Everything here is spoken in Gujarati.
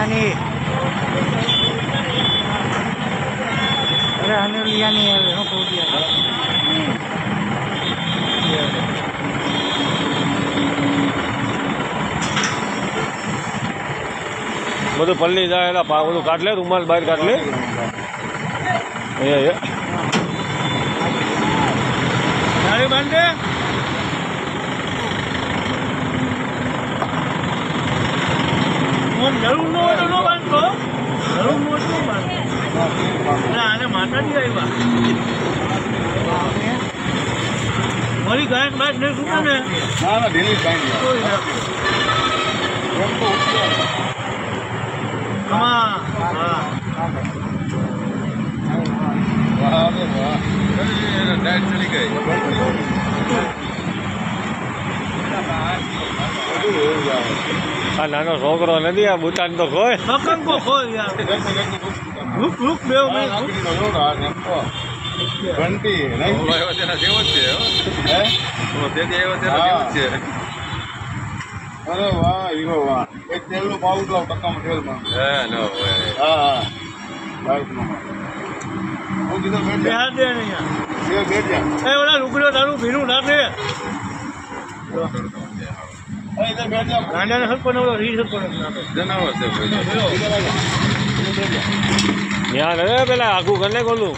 नहीं अरे हमें लिया नहीं है हम को दिया બધું પલ્લી જાય એટલે બધું કાઢ લે રૂમાલ બહાર કાઢ લે ગાડી બાંધે જરૂર ન હોય તો ન બાંધતો જરૂર ન હોય તો બાંધો આને માતાજી આવ્યા મારી ગાય બાદ નહીં શું ને ના ના ઢીલી કાંઈ હા ડાયટ ચડી ગઈ આ નાનો છોકરો નથી આ બુતાન તો ખોય મકંકો ખોય યાર રૂક રૂક બેવ મે ઘંટી નહીં આવ્યો તેના જેવો જ છે હે ઓ તે આવ્યો તેના જેવો જ છે અરે વાહ હીરો વાહ એક તેલનું પાઉચ લાવ ટકામાં તેલમાં હે નો હા હા બાઈકમાં હું કીધું બેઠ બિહાર દે ને યાર એ બેઠ જા એ ઓલા લુગડો તારું ભીનું ના દે ગાંડાને સરપંચ ઓલો રી સરપંચ નાખે જનાવર છે ત્યાં પેલા આખું ગને કોલું